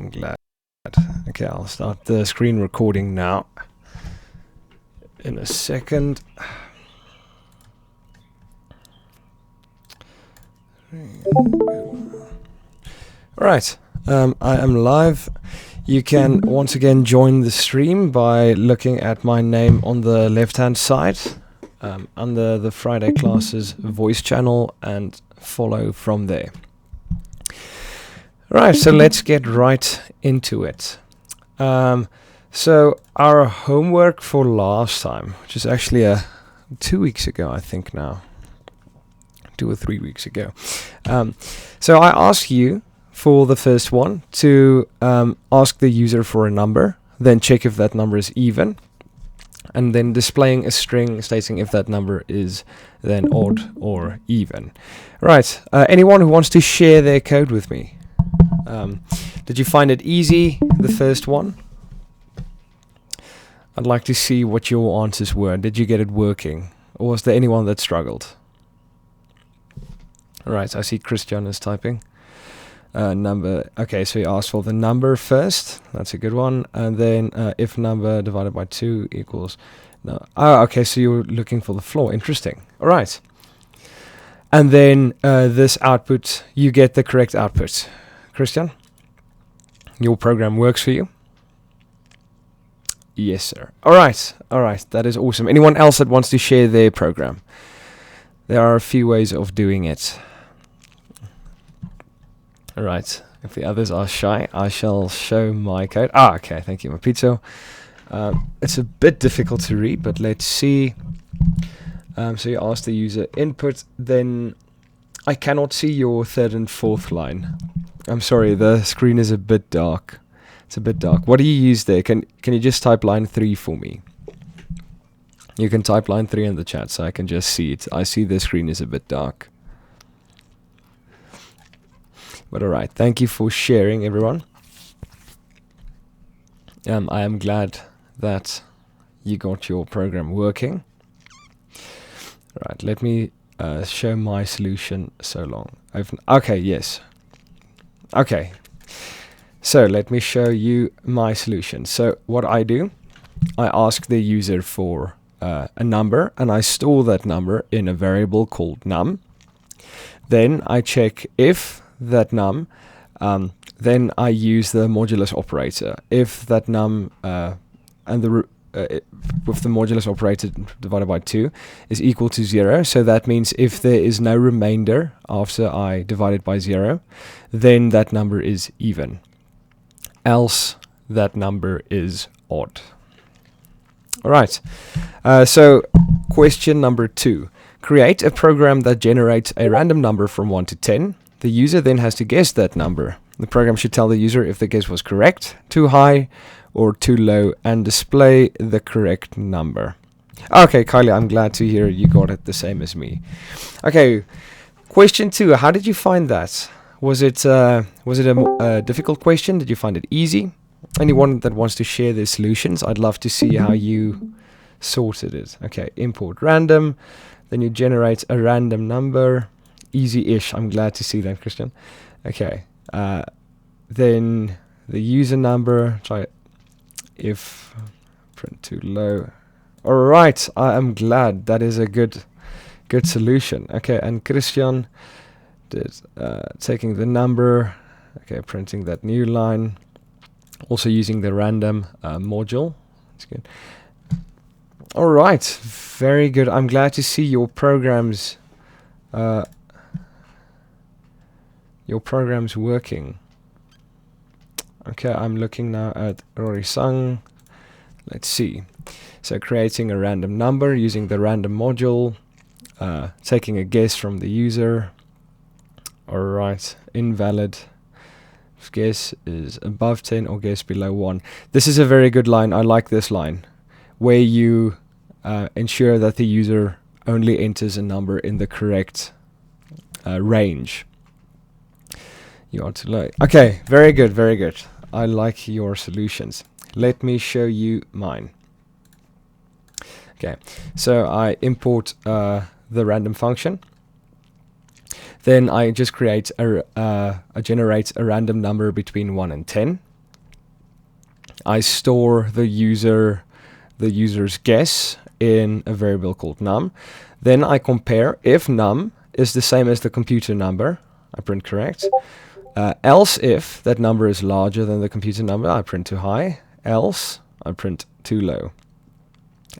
I'm glad. Okay, I'll start the screen recording now. In a second. Alright, I am live. You can once again join the stream by looking at my name on the left hand side under the Friday Classes voice channel and follow from there. Right, so let's get right into it. So our homework for last time, which is actually 2 weeks ago, I think now, 2 or 3 weeks ago. So I asked you for the first one to ask the user for a number, then check if that number is even, and then displaying a string stating if that number is then odd or even. Right, anyone who wants to share their code with me? Did you find it easy, the first one? I'd like to see what your answers were. Did you get it working? Or was there anyone that struggled? Alright, I see Christian is typing. Number. Okay, so you asked for the number first. That's a good one. And then if number divided by 2 equals... No. Oh, okay, so you're looking for the floor. Interesting. Alright. And then this output, you get the correct output. Christian, your program works for you? Yes, sir. Alright, that is awesome. Anyone else that wants to share their program? There are a few ways of doing it. Alright, if the others are shy, I shall show my code. Okay, thank you, Mapito. It's a bit difficult to read, but let's see. So you ask the user input, then I cannot see your third and fourth line. I'm sorry, the screen is a bit dark. It's a bit dark. What do you use there? Can you just type line 3 for me? You can type line 3 in the chat so I can just see it. I see the screen is a bit dark. But alright, thank you for sharing, everyone. I am glad that you got your program working. Alright, let me show my solution so long. Okay, yes. Okay, so let me show you my solution. So what I do, I ask the user for a number, and I store that number in a variable called num. Then I check if that num, then I use the modulus operator. If that num and with the modulus operator divided by 2 is equal to 0, so that means if there is no remainder after I divide it by 0, then that number is even. Else that number is odd. Alright, so question number 2. Create a program that generates a random number from 1 to 10. The user then has to guess that number. The program should tell the user if the guess was correct, too high, or too low, and display the correct number. Okay, Kylie, I'm glad to hear you got it the same as me. Okay, question 2. How did you find that? Was it a difficult question? Did you find it easy? Anyone that wants to share their solutions, I'd love to see how you sorted it. Okay, import random, then you generate a random number. Easy-ish. I'm glad to see that, Christian. Okay, then the user number. Try it. If print too low. All right, I am glad. That is a good solution. Okay, and Christian did taking the number. Okay, printing that new line. Also using the random module. That's good. All right, very good. I'm glad to see your programs. Your program's working. Okay, I'm looking now at Rory Sung. Let's see. So creating a random number using the random module, taking a guess from the user. Alright, invalid. If guess is above 10 or guess below 1. This is a very good line. I like this line, where you ensure that the user only enters a number in the correct range. You are too low. Okay, very good, very good. I like your solutions. Let me show you mine. Okay, so I import the random function. Then I just create I generate a random number between 1 and 10. I store the user's guess in a variable called num. Then I compare if num is the same as the computer number, I print correct. Else if that number is larger than the computer number, I print too high. Else I print too low.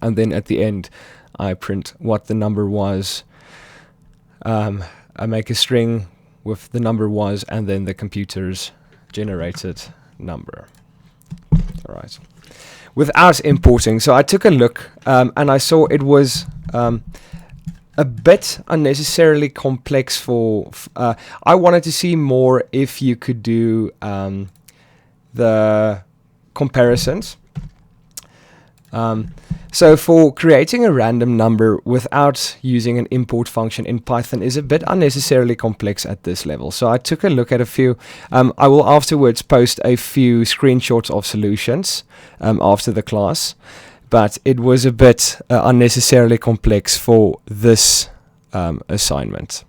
And then at the end I print what the number was. I make a string with the number was and then the computer's generated number. All right. Without importing, so I took a look and I saw it was a bit unnecessarily complex for. I wanted to see more if you could do the comparisons. So for creating a random number without using an import function in Python is a bit unnecessarily complex at this level. So I took a look at a few. I will afterwards post a few screenshots of solutions after the class, but it was a bit unnecessarily complex for this assignment.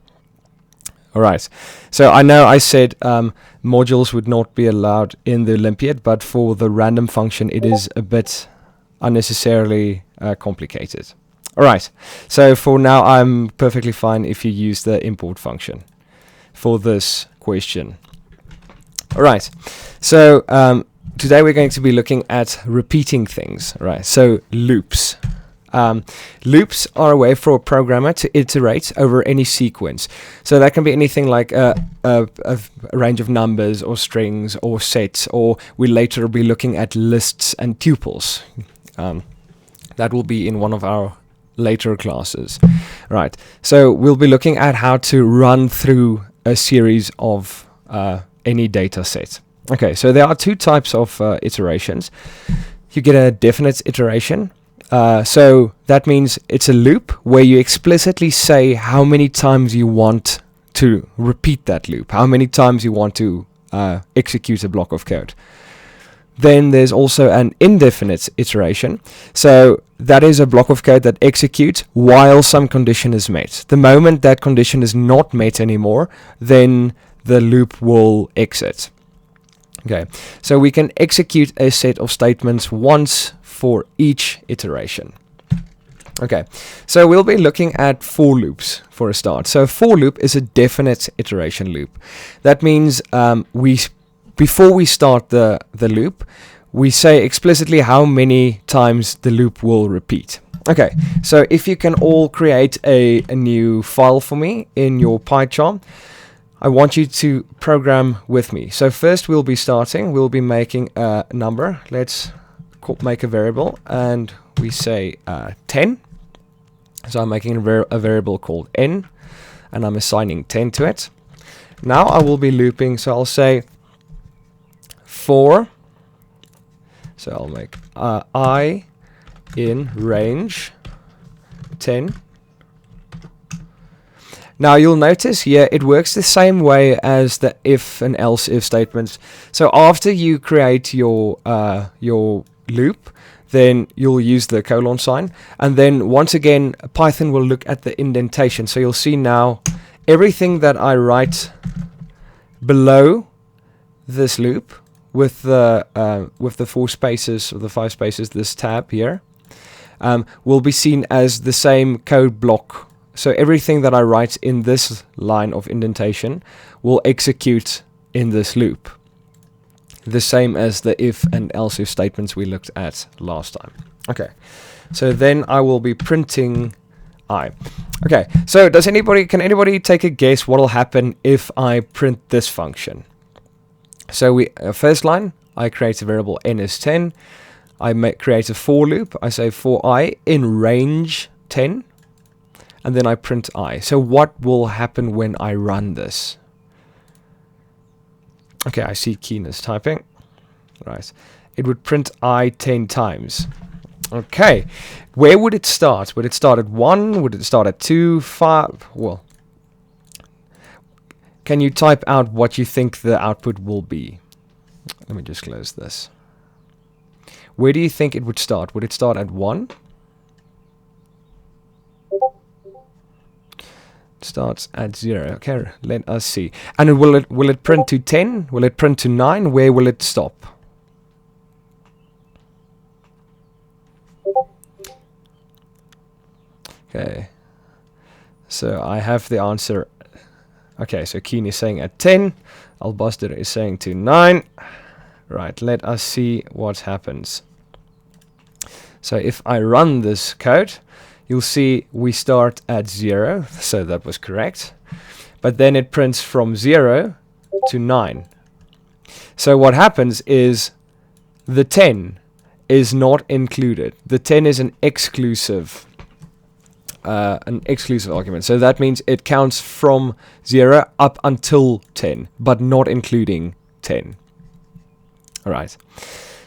All right. So I know I said modules would not be allowed in the Olympiad, but for the random function, it is a bit unnecessarily complicated. All right, so for now I'm perfectly fine if you use the import function for this question. All right, so today we're going to be looking at repeating things. All right, so loops. Loops are a way for a programmer to iterate over any sequence. So that can be anything like a range of numbers or strings or sets, or we'll later be looking at lists and tuples. That will be in one of our later classes. Right, so we'll be looking at how to run through a series of any data set. Okay, so there are two types of iterations. You get a definite iteration. So that means it's a loop where you explicitly say how many times you want to repeat that loop, how many times you want to execute a block of code. Then there's also an indefinite iteration. So that is a block of code that executes while some condition is met. The moment that condition is not met anymore, then the loop will exit. Okay, so we can execute a set of statements once for each iteration. Okay, so we'll be looking at for loops for a start. So for loop is a definite iteration loop. That means before we start the loop, we say explicitly how many times the loop will repeat. Okay, so if you can all create a new file for me in your PyCharm, I want you to program with me. So first we'll be making a number. Let's make a variable and we say 10. So I'm making a variable called n and I'm assigning 10 to it. Now I will be looping, so I'll say for, so I'll make I in range 10. Now you'll notice here it works the same way as the if and else if statements. So after you create your loop, then you'll use the colon sign, and then once again Python will look at the indentation. So you'll see now everything that I write below this loop with the 4 spaces or the 5 spaces, this tab here, will be seen as the same code block. So everything that I write in this line of indentation will execute in this loop, the same as the if and else if statements we looked at last time. Okay, so then I will be printing I. Okay, so can anybody take a guess what will happen if I print this function? So first line, I create a variable n is 10. I create a for loop. I say for I in range 10, and then I print I. So what will happen when I run this? Okay, I see Keen is typing. Right, it would print I 10 times. Okay, where would it start? Would it start at 1? Would it start at 2, 5? Well, can you type out what you think the output will be? Let me just close this. Where do you think it would start? Would it start at 1? It starts at 0. Okay, let us see. And will it print to 10? Will it print to 9? Where will it stop? Okay. So I have the answer. Okay, so Keen is saying at 10. Albassador is saying to 9. Right, let us see what happens. So if I run this code, you'll see we start at 0. So that was correct. But then it prints from 0 to 9. So what happens is the 10 is not included. The 10 is an exclusive argument. So that means it counts from 0 up until 10, but not including 10. All right.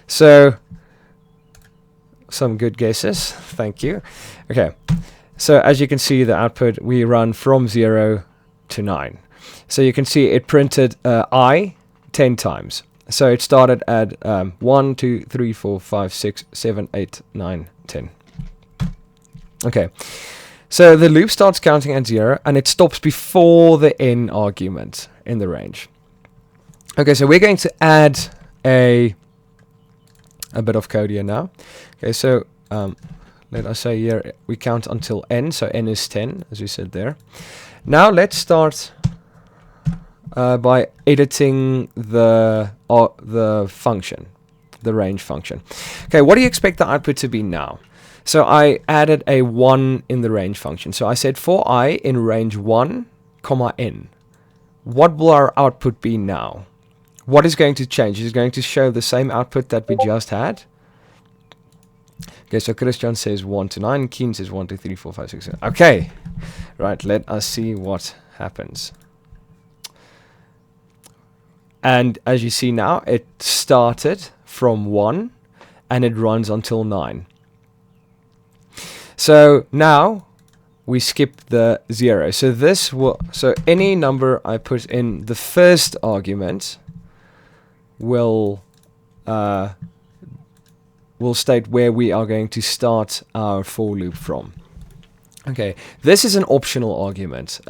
So some good guesses. Thank you. Okay. So as you can see, the output, we run from 0 to 9. So you can see it printed I 10 times. So it started at 1, 2, 3, 4, 5, 6, 7, 8, 9, 10. Okay. So the loop starts counting at 0 and it stops before the n argument in the range. Okay, so we're going to add a bit of code here now. Okay, so let us say here we count until n, so n is 10, as we said there. Now let's start by editing the function, the range function. Okay, what do you expect the output to be now? So I added a 1 in the range function. So I said for I in range 1, comma n. What will our output be now? What is going to change? Is it going to show the same output that we just had? Okay, so Christian says 1 to 9. Keen says 1, 2, 3, 4, 5, 6, 7. Okay. Right, let us see what happens. And as you see now, it started from 1 and it runs until 9. So now we skip the 0. So this will, so any number I put in the first argument will state where we are going to start our for loop from. Okay, this is an optional argument.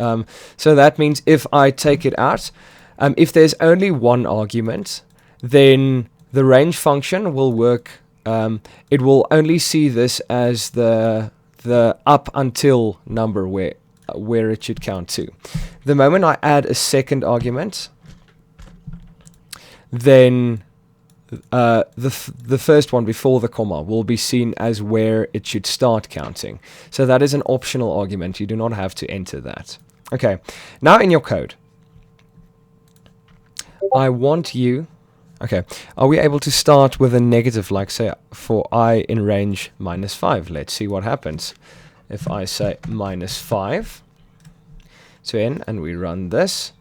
So that means if I take it out, if there's only one argument, then the range function will work. It will only see this as the up until number where it should count to. The moment I add a second argument, then the first one before the comma will be seen as where it should start counting. So that is an optional argument. You do not have to enter that. Okay, now in your code, I want you... Okay, are we able to start with a negative, like say for I in range -5? Let's see what happens. If I say -5 to n and we run this,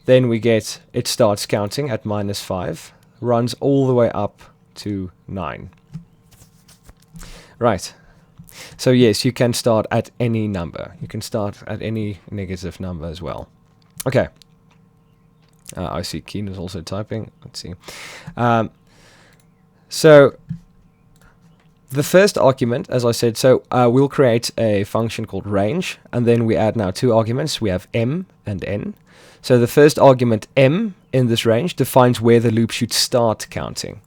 then we get, it starts counting at -5, runs all the way up to 9. Right. So yes, you can start at any number. You can start at any negative number as well. Okay. I see Keen is also typing. Let's see. So the first argument, as I said, so we'll create a function called range, and then we add now 2 arguments. We have m and n. So the first argument, m, in this range defines where the loop should start counting.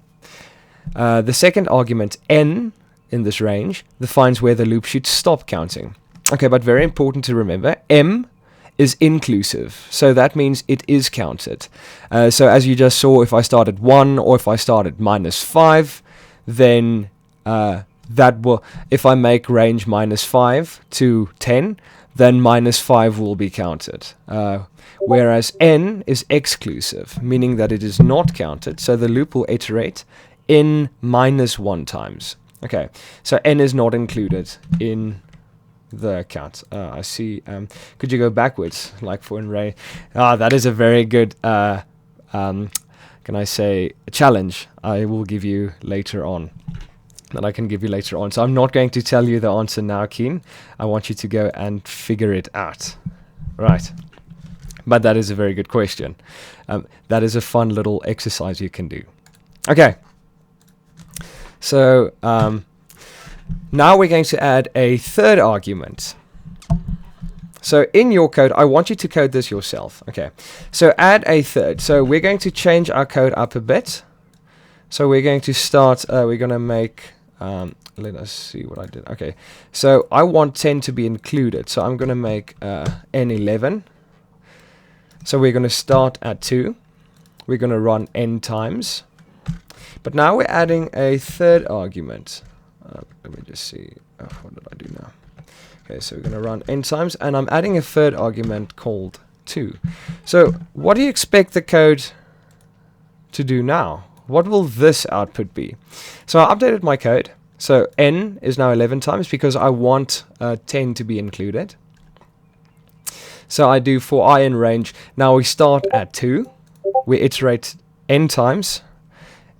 The second argument, n, in this range defines where the loop should stop counting. Okay, but very important to remember, m is inclusive, so that means it is counted. So as you just saw, if I start at 1 or if I start at -5, then that will, if I make range -5 to 10, then -5 will be counted. Whereas n is exclusive, meaning that it is not counted, so the loop will iterate in -1 times. Okay, so n is not included in the count. I see. Could you go backwards, like for in range? That is a very good, can I say, challenge I will give you later on. That I can give you later on. So I'm not going to tell you the answer now, Keen. I want you to go and figure it out. Right. But that is a very good question. That is a fun little exercise you can do. Okay. So now we're going to add a third argument. So in your code, I want you to code this yourself. Okay. So add a third. So we're going to change our code up a bit. So we're going to start, we're going to make Let us see what I did. Okay, so I want 10 to be included, so I'm going to make n 11. So we're going to start at 2. We're going to run n times. But now we're adding a third argument. Let me just see. Oh, what did I do now? Okay, so we're going to run n times, and I'm adding a third argument called 2. So what do you expect the code to do now? What will this output be? So I updated my code. So n is now 11 times because I want 10 to be included. So I do for I in range. Now we start at 2. We iterate n times.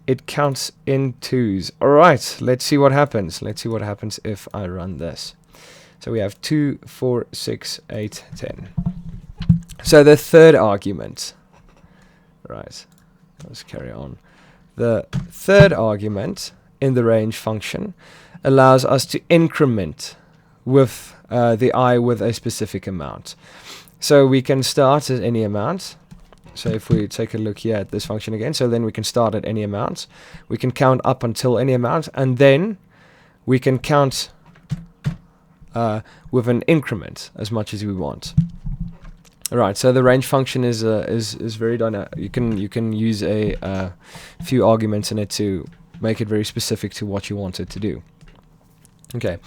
It counts in 2s. Alright, let's see what happens. Let's see what happens if I run this. So we have 2, 4, 6, 8, 10. So the third argument. Right, let's carry on. The third argument in the range function allows us to increment with the I with a specific amount. So we can start at any amount. So if we take a look here at this function again, so then we can start at any amount. We can count up until any amount, and then we can count with an increment as much as we want. All right, so the range function is very dynamic. You can use a few arguments in it to make it very specific to what you want it to do. Okay,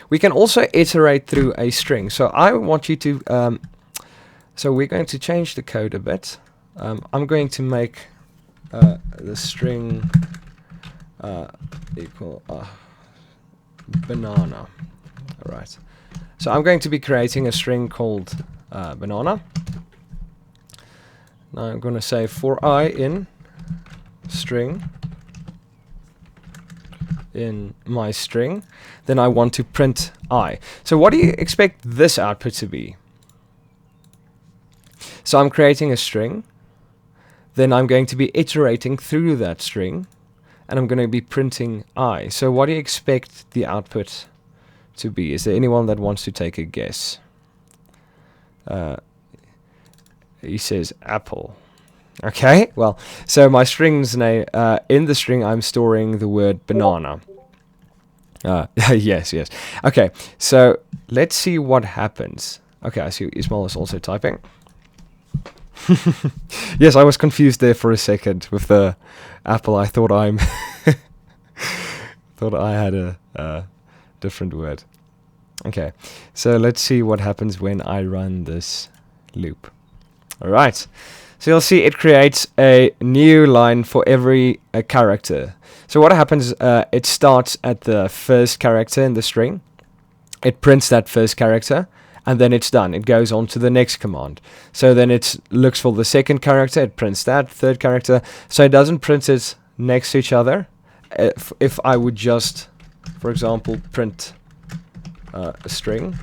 we can also iterate through a string. So I want you to. So we're going to change the code a bit. I'm going to make the string equal banana. All right. So I'm going to be creating a string called banana. Now I'm going to say for I in string in my string, then I want to print I. So what do you expect this output to be? So I'm creating a string, then I'm going to be iterating through that string, and I'm going to be printing I. So what do you expect the output to be? Is there anyone that wants to take a guess? He says apple. Okay, well, so my string's name, in the string I'm storing the word banana. Yes. Okay, so let's see what happens. Okay, I see Ismail is also typing. Yes, I was confused there for a second with the apple. I thought thought I had a different word. Okay, so let's see what happens when I run this loop. All right, so you'll see it creates a new line for every character. So what happens, it starts at the first character in the string. It prints that first character, and then it's done. It goes on to the next command. So then it looks for the second character, it prints that, third character. So it doesn't print it next to each other. If I would just, for example, print a string,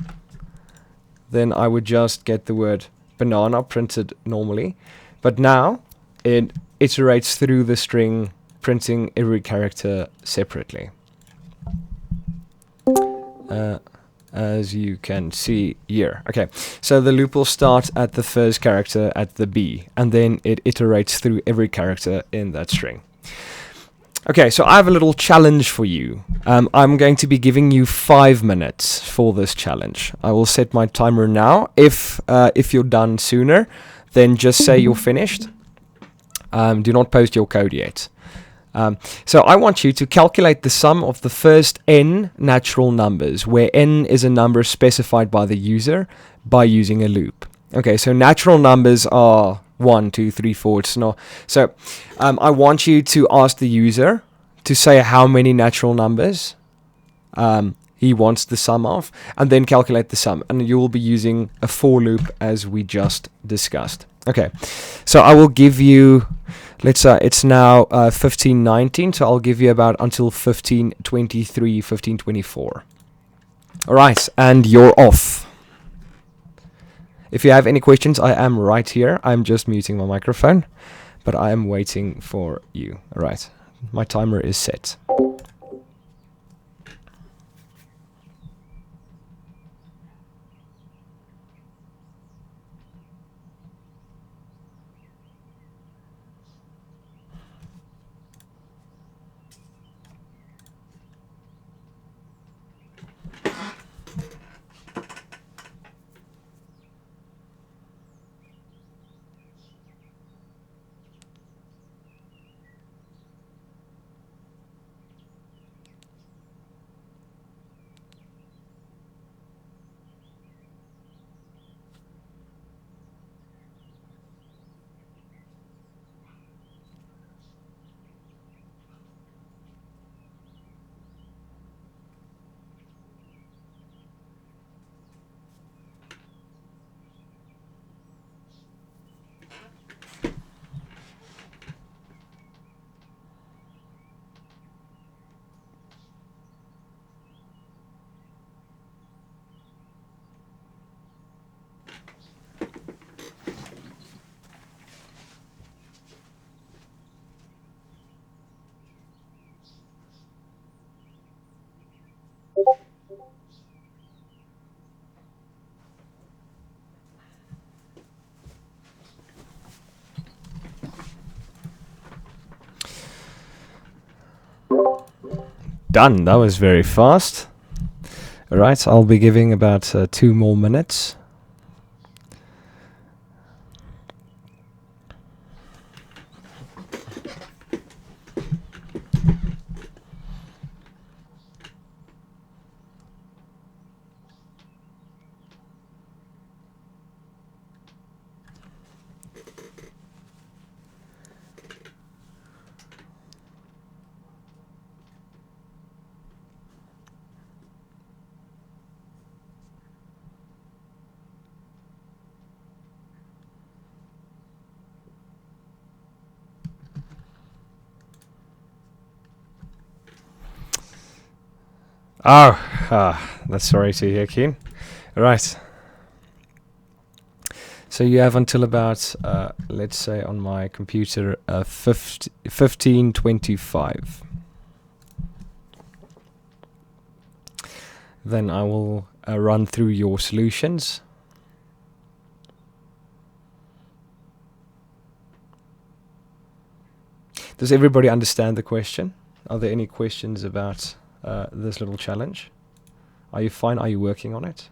then I would just get the word banana printed normally. But now it iterates through the string, printing every character separately. As you can see here. Okay, so the loop will start at the first character at the B, and then it iterates through every character in that string. Okay, so I have a little challenge for you. I'm going to be giving you 5 minutes for this challenge. I will set my timer now. If you're done sooner, then just say you're finished. Do not post your code yet. So I want you to calculate the sum of the first n natural numbers, where n is a number specified by the user by using a loop. Okay, so natural numbers are 1, 2, 3, 4. It's not. So I want you to ask the user to say how many natural numbers he wants the sum of, and then calculate the sum. And you will be using a for loop as we just discussed. Okay, so I will give you, let's say it's now 15:19, so I'll give you about until 15:23, 15:24. All right, and you're off. If you have any questions, I am right here. I'm just muting my microphone, but I am waiting for you. All right, my timer is set. Done. That was very fast. All right, I'll be giving about 2 more minutes. That's sorry to hear, Keen. All right. So you have until about, let's say on my computer, 15:25. Then I will run through your solutions. Does everybody understand the question? Are there any questions about this little challenge? Are you fine? Are you working on it?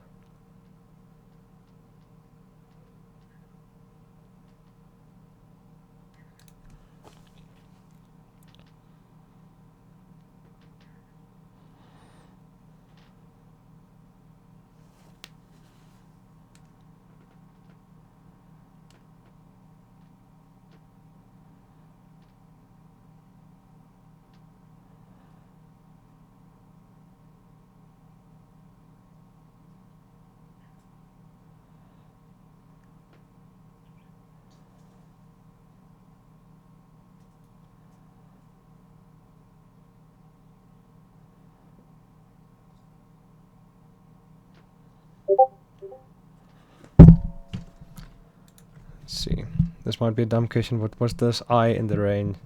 See, this might be a dumb question. What was this I in the range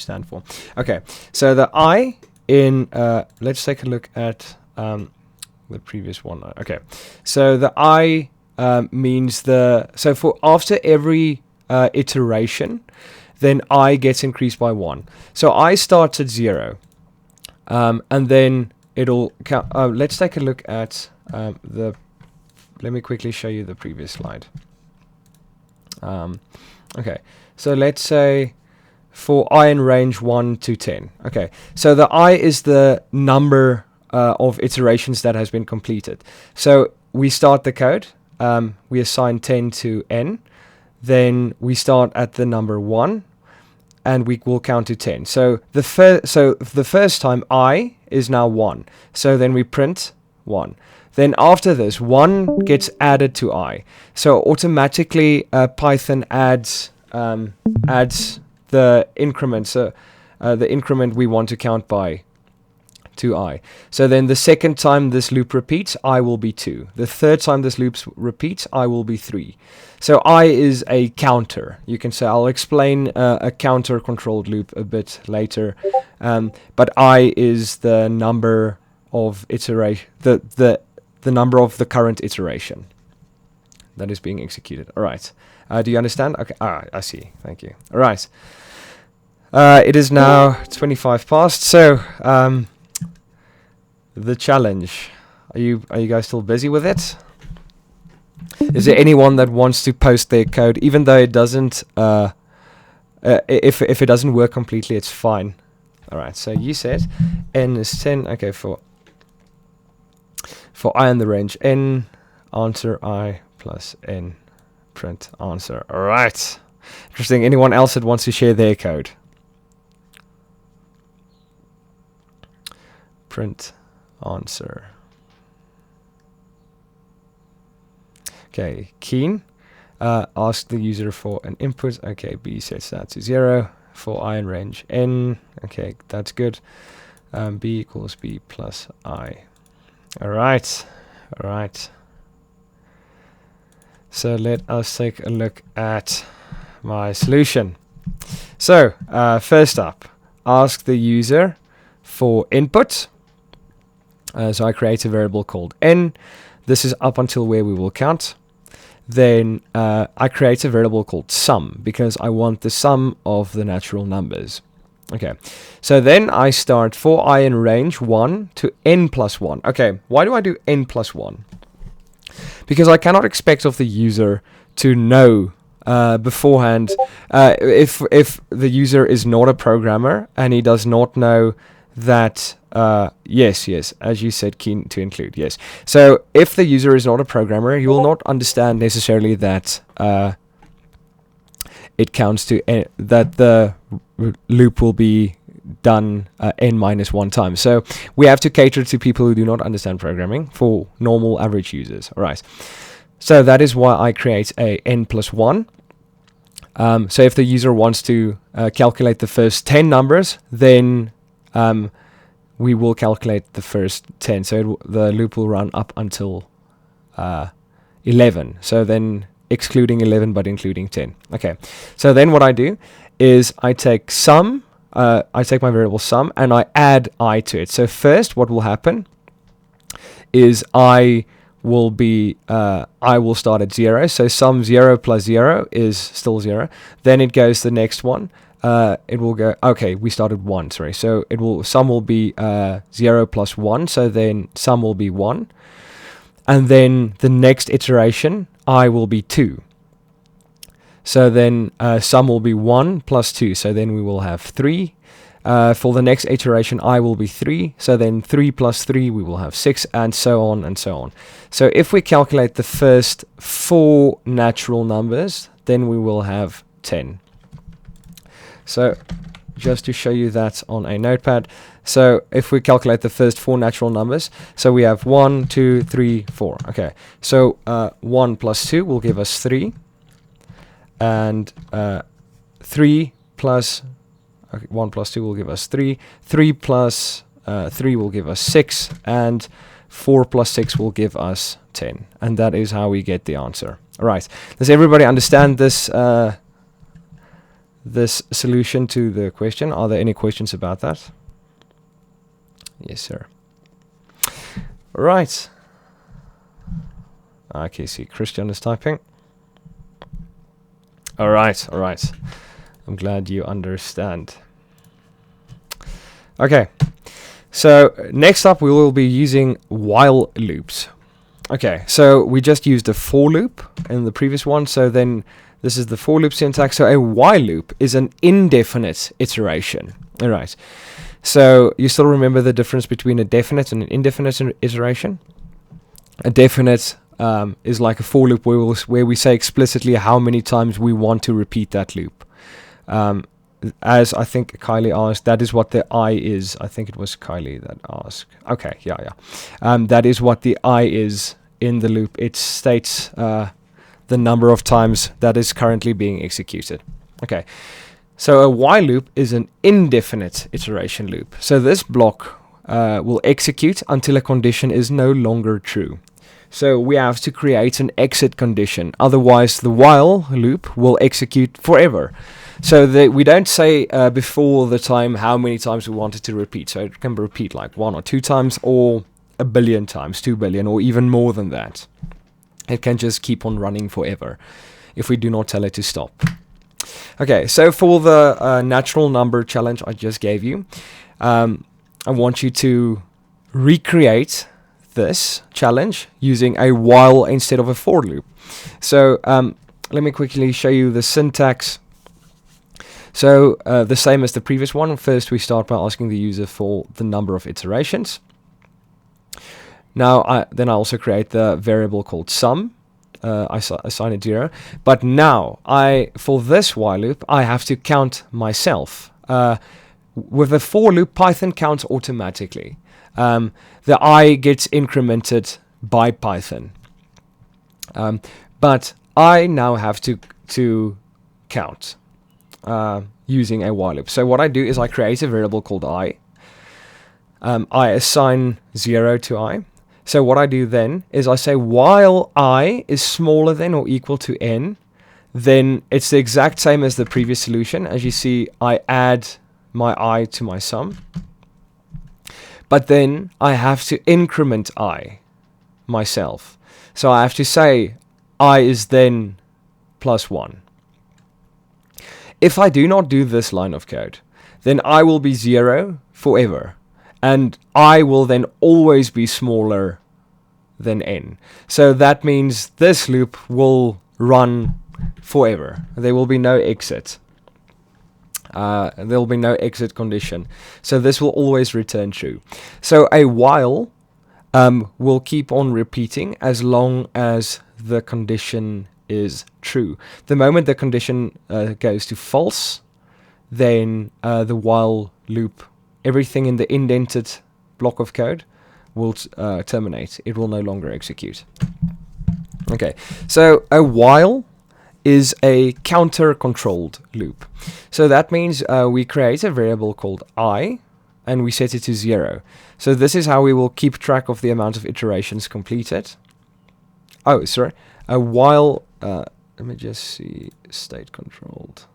stand for? Okay, so the I in let's take a look at the previous one. Okay, so the I means so for after every iteration, then I gets increased by 1. So I starts at 0, and then it'll count. Let's take a look at let me quickly show you the previous slide. Okay, so let's say for I in range 1 to 10. Okay, so the I is the number of iterations that has been completed. So we start the code, we assign 10 to n, then we start at the number 1, and we will count to 10. So the first time I is now 1. So then we print 1. Then after this, 1 gets added to I. So automatically Python adds the increment, so the increment we want to count by to I. So then the second time this loop repeats, I will be 2. The third time this loop repeats, I will be 3. So I is a counter. You can say, I'll explain a counter controlled loop a bit later. But I is the number of iteration, the number of the current iteration that is being executed. All right. Do you understand? Okay. I see. Thank you. All right. It is now 25 past. So the challenge. Are you guys still busy with it? Is there anyone that wants to post their code, even though it doesn't? If it doesn't work completely, it's fine. All right. So you said n is 10. Okay. For I in the range n, answer I plus n, print answer. All right. Interesting. Anyone else that wants to share their code? Print answer. Okay. Keen. Ask the user for an input. Okay. B sets that to 0. For I in range n. Okay. That's good. B equals B plus I. All right. So let us take a look at my solution. So first up, ask the user for input. So I create a variable called n. This is up until where we will count. Then I create a variable called sum because I want the sum of the natural numbers. Okay, so then I start for I in range 1 to n plus 1. Okay, why do I do n plus 1? Because I cannot expect of the user to know beforehand if the user is not a programmer and he does not know that yes, as you said, keen to include, yes. So if the user is not a programmer, he will not understand necessarily that it counts to n, that the loop will be done n minus 1 times. So we have to cater to people who do not understand programming for normal average users. All right. So that is why I create a n plus 1. So if the user wants to calculate the first 10 numbers, then we will calculate the first 10. So the loop will run up until 11. So then excluding 11 but including 10. Okay. So then what I do is I take sum, I take my variable sum and I add I to it. So first what will happen is I will start at 0. So sum 0 plus 0 is still 0. Then it goes the next one. It will go, okay, we started 1, sorry. So sum will be 0 plus 1. So then sum will be 1. And then the next iteration, I will be 2. So then sum will be 1 plus 2. So then we will have 3. For the next iteration, I will be 3. So then 3 plus 3, we will have 6, and so on and so on. So if we calculate the first 4 natural numbers, then we will have 10. So just to show you that on a notepad. So if we calculate the first 4 natural numbers, so we have 1, 2, 3, 4. Okay, so 1 plus 2 will give us 3. And 3 plus... Okay, 1 plus 2 will give us 3. 3 plus 3 will give us 6. And 4 plus 6 will give us 10. And that is how we get the answer. All right. Does everybody understand this this solution to the question? Are there any questions about that? Yes, sir. All right. Okay, see, Christian is typing. All right. I'm glad you understand. Okay, so next up we will be using while loops. Okay, so we just used a for loop in the previous one, so then this is the for loop syntax. So a while loop is an indefinite iteration. All right, so you still remember the difference between a definite and an indefinite iteration? A definite is like a for loop where we say explicitly how many times we want to repeat that loop. As I think Kylie asked, that is what the I is. I think it was Kylie that asked. Okay, yeah. That is what the I is in the loop. It states the number of times that is currently being executed. Okay, so a while loop is an indefinite iteration loop. So this block will execute until a condition is no longer true. So we have to create an exit condition. Otherwise, the while loop will execute forever. So we don't say before the time how many times we want it to repeat. So it can repeat like 1 or 2 times or 1 billion times, 2 billion, or even more than that. It can just keep on running forever if we do not tell it to stop. Okay, so for the natural number challenge I just gave you, I want you to recreate this challenge using a while instead of a for loop. So let me quickly show you the syntax. So the same as the previous one. First we start by asking the user for the number of iterations. Now then I also create the variable called sum. I assign it 0. But now for this while loop I have to count myself. With a for loop, Python counts automatically. The I gets incremented by Python. But I now have to count using a while loop. So what I do is I create a variable called I. I assign 0 to I. So what I do then is I say while I is smaller than or equal to n, then it's the exact same as the previous solution. As you see, I add my I to my sum. But then I have to increment I myself. So I have to say I is then plus 1. If I do not do this line of code, then I will be 0 forever. And I will then always be smaller than n. So that means this loop will run forever. There will be no exit. There will be no exit condition. So this will always return true. So a while will keep on repeating as long as the condition is true. The moment the condition goes to false, then the while loop, everything in the indented block of code will terminate. It will no longer execute. Okay, so a while is a counter-controlled loop. So that means we create a variable called I, and we set it to 0. So this is how we will keep track of the amount of iterations completed. Oh, sorry. A while, let me just see, state controlled.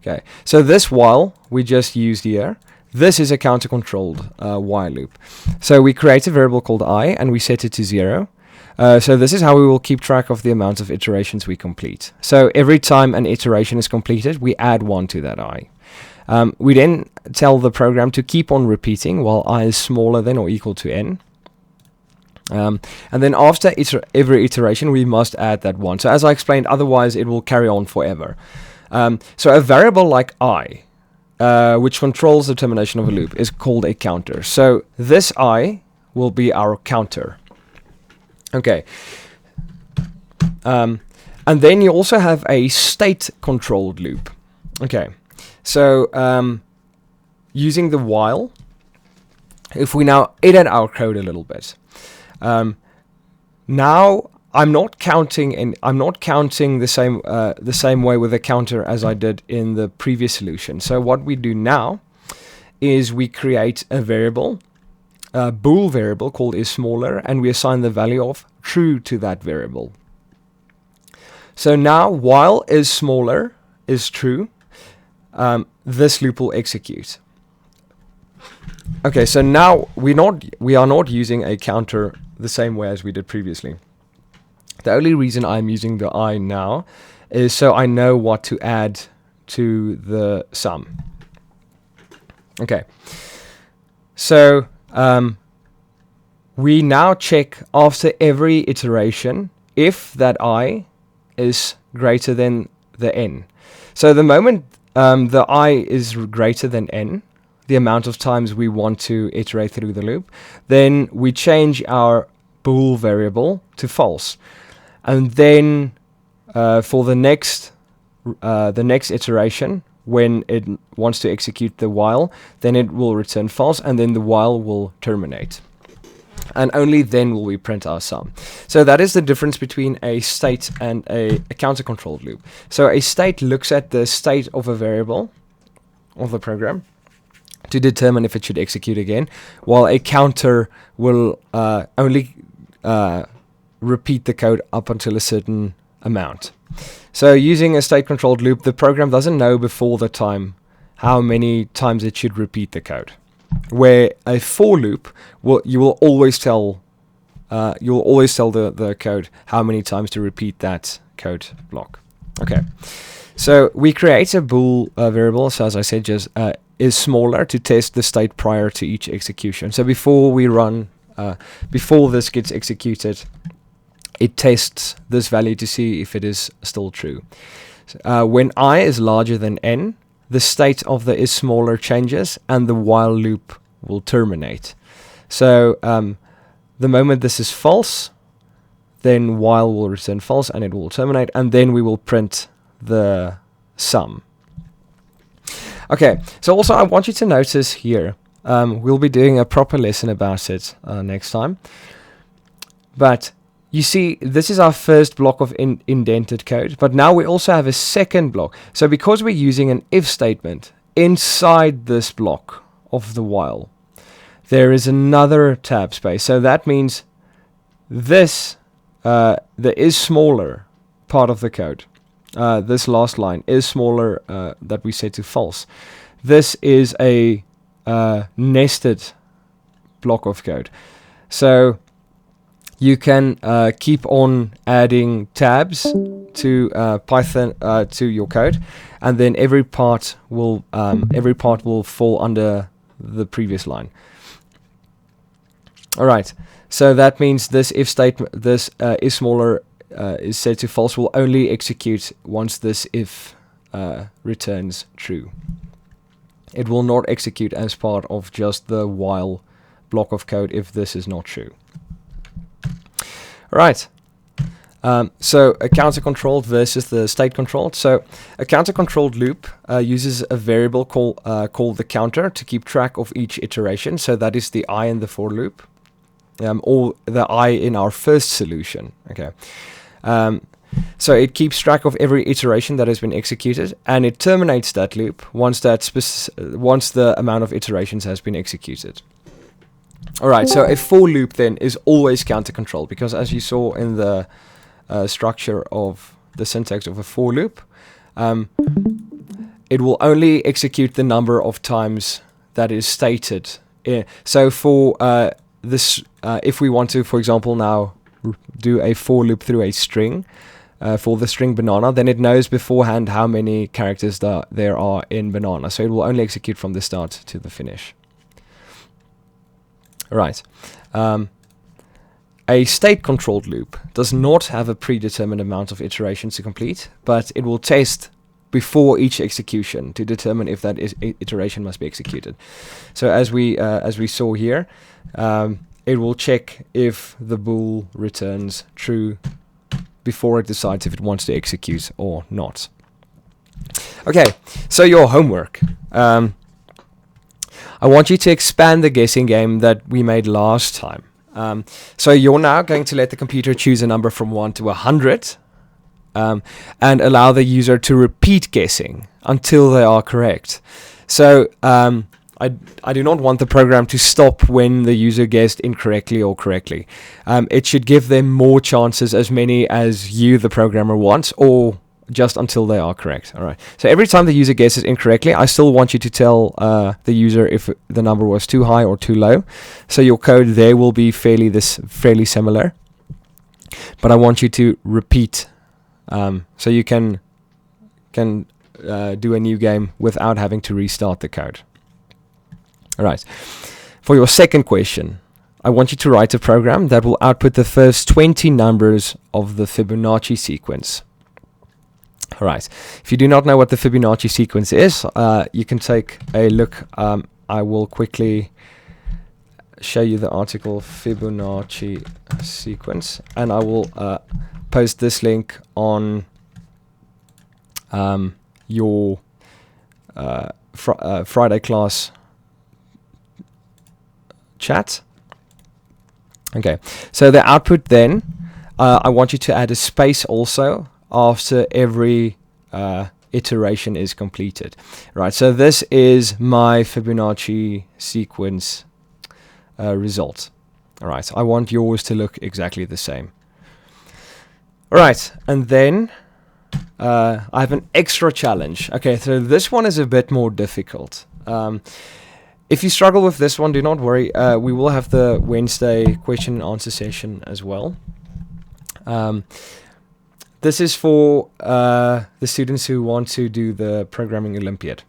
Okay, so this while we just used here, this is a counter-controlled while loop. So we create a variable called I, and we set it to 0. So this is how we will keep track of the amount of iterations we complete. So every time an iteration is completed, we add 1 to that I. We then tell the program to keep on repeating while I is smaller than or equal to n. And then after every iteration, we must add that 1. So as I explained, otherwise it will carry on forever. So a variable like I, which controls the termination of a loop, is called a counter. So this I will be our counter. Okay. And then you also have a state-controlled loop. Okay. So using the while, if we now edit our code a little bit, now I'm not counting the same way with a counter as I did in the previous solution. So what we do now is we create a variable, a bool variable called isSmaller, and we assign the value of true to that variable. So now while isSmaller is true, this loop will execute. Okay, so now we are not using a counter the same way as we did previously. The only reason I'm using the I now is so I know what to add to the sum. Okay, so we now check after every iteration if that I is greater than the n. So the moment the I is greater than n, the amount of times we want to iterate through the loop, then we change our bool variable to false. And then for the next iteration, when it wants to execute the while, then it will return false, and then the while will terminate. And only then will we print our sum. So that is the difference between a state and a counter-controlled loop. So a state looks at the state of a variable of the program to determine if it should execute again, while a counter will only repeat the code up until a certain amount. So using a state-controlled loop, the program doesn't know before the time how many times it should repeat the code. Where a for loop, you will always tell the code how many times to repeat that code block. Okay, so we create a bool variable. So as I said, just isSmaller to test the state prior to each execution. So before we run, before this gets executed, it tests this value to see if it is still true. When I is larger than n, the state of the isSmaller changes and the while loop will terminate. So the moment this is false, then while will return false and it will terminate, and then we will print the sum. Okay, so also I want you to notice here, we'll be doing a proper lesson about it next time. But you see, this is our first block of indented code, but now we also have a second block. So because we're using an if statement inside this block of the while, there is another tab space. So that means this, the isSmaller part of the code, this last line, isSmaller that we set to false. This is a nested block of code. So you can keep on adding tabs to Python to your code, and then every part will fall under the previous line. All right. So that means this if statement, this is smaller is set to false, will only execute once this if returns true. It will not execute as part of just the while block of code if this is not true. All right. So a counter-controlled versus the state-controlled. So a counter-controlled loop uses a variable called the counter to keep track of each iteration. So that is the I in the for loop, or the I in our first solution. Okay. So it keeps track of every iteration that has been executed, and it terminates that loop once the amount of iterations has been executed. All right. So a for loop then is always counter-controlled, because as you saw in the structure of the syntax of a for loop, it will only execute the number of times that is stated. So for this, if we want to, for example, now do a for loop through a string for the string banana, then it knows beforehand how many characters there are in banana. So it will only execute from the start to the finish. All right. A state-controlled loop does not have a predetermined amount of iterations to complete, but it will test before each execution to determine if that iteration must be executed. So as we saw here, it will check if the bool returns true before it decides if it wants to execute or not. Okay, so your homework. I want you to expand the guessing game that we made last time. So you're now going to let the computer choose a number from 1 to 100, and allow the user to repeat guessing until they are correct. So I do not want the program to stop when the user guessed incorrectly or correctly. It should give them more chances, as many as you, the programmer, wants, or just until they are correct. All right. So every time the user guesses incorrectly, I still want you to tell the user if the number was too high or too low. So your code there will be fairly similar. But I want you to repeat, so you can do a new game without having to restart the code. All right. For your second question, I want you to write a program that will output the first 20 numbers of the Fibonacci sequence. All right. If you do not know what the Fibonacci sequence is, you can take a look. I will quickly show you the article Fibonacci sequence, and I will post this link on your Friday class chat. Okay, so the output then, I want you to add a space also after every iteration is completed. Right, so this is my Fibonacci sequence result. All right, I want yours to look exactly the same. All right, and then I have an extra challenge. Okay, so this one is a bit more difficult. If you struggle with this one, do not worry. We will have the Wednesday question and answer session as well. This is for the students who want to do the Programming Olympiad.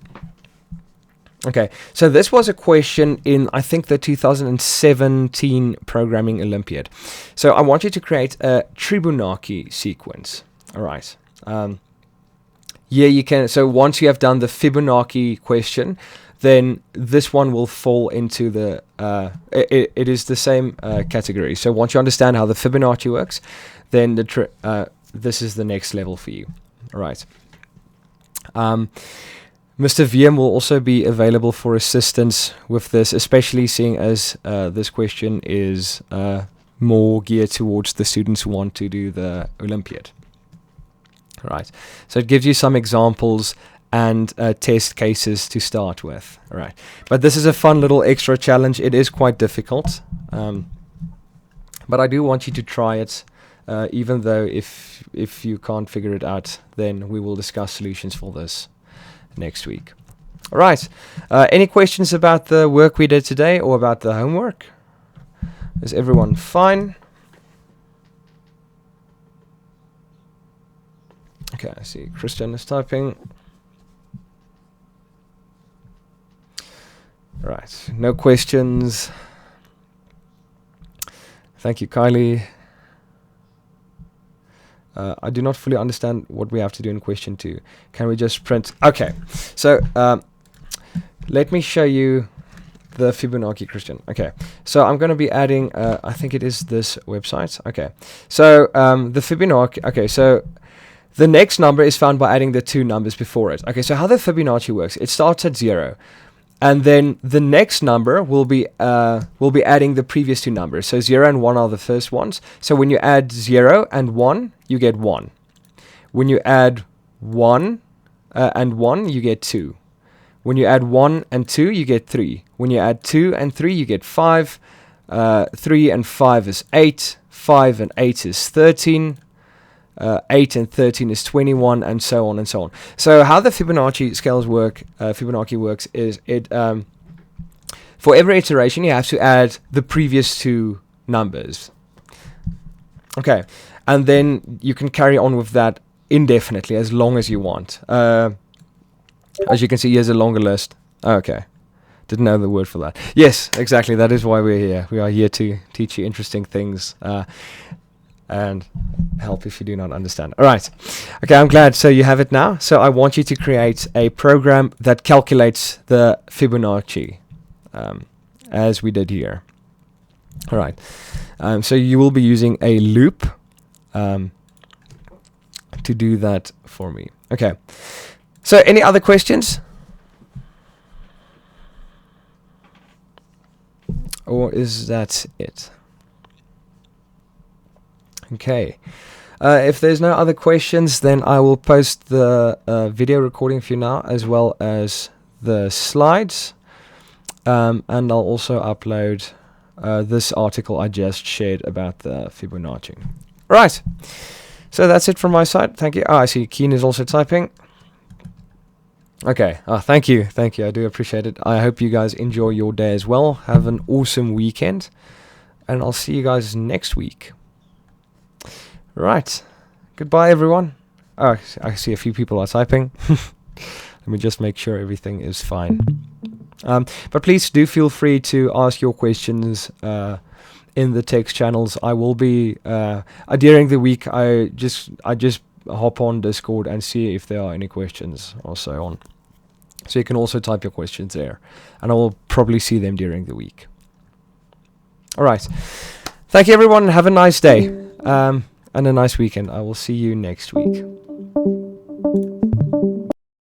Okay, so this was a question in, I think, the 2017 Programming Olympiad. So I want you to create a Fibonacci sequence. All right. Yeah, you can. So once you have done the Fibonacci question, then this one will fall into the, it is the same category. So once you understand how the Fibonacci works, then this is the next level for you. All right. Mr. VM will also be available for assistance with this, especially seeing as this question is more geared towards the students who want to do the Olympiad. All right. So it gives you some examples and test cases to start with. All right. But this is a fun little extra challenge. It is quite difficult. But I do want you to try it, even though if you can't figure it out, then we will discuss solutions for this next week. All right. Any questions about the work we did today or about the homework? Is everyone fine? Okay, I see Christian is typing. Right, no questions. Thank you, Kylie. I do not fully understand what we have to do in question 2. Can we just print? Okay, so let me show you the Fibonacci, Christian. Okay, so I'm going to be adding, I think it is this website. Okay, so the Fibonacci, okay, so the next number is found by adding the 2 numbers before it. Okay, so how the Fibonacci works, it starts at 0. And then the next number will be adding the previous 2 numbers. So 0 and 1 are the first ones. So when you add 0 and 1, you get 1. When you add 1 and 1, you get 2. When you add 1 and 2, you get 3. When you add 2 and 3, you get 5. 3 and 5 is 8. 5 and 8 is 13. 8 and 13 is 21, and so on and so on. So how the Fibonacci scales work, Fibonacci works, is it for every iteration you have to add the previous 2 numbers. Okay, and then you can carry on with that indefinitely as long as you want. As you can see, here's a longer list. Okay, didn't know the word for that. Yes, exactly. That is why we're here. We are here to teach you interesting things. And help if you do not understand. All right. Okay, I'm glad. So you have it now. So I want you to create a program that calculates the Fibonacci, as we did here. All right. So you will be using a loop to do that for me. Okay. So any other questions? Or is that it? Okay, if there's no other questions, then I will post the video recording for you now, as well as the slides, and I'll also upload this article I just shared about the Fibonacci. Right, so that's it from my side. Thank you. I see Keen is also typing. Okay, thank you, I do appreciate it. I hope you guys enjoy your day as well. Have an awesome weekend, and I'll see you guys next week. Right. Goodbye, everyone. Oh, I see a few people are typing. Let me just make sure everything is fine. But please do feel free to ask your questions in the text channels. I will be during the week. I just hop on Discord and see if there are any questions or so on. So you can also type your questions there, and I will probably see them during the week. All right. Thank you, everyone. Have a nice day. And a nice weekend. I will see you next week.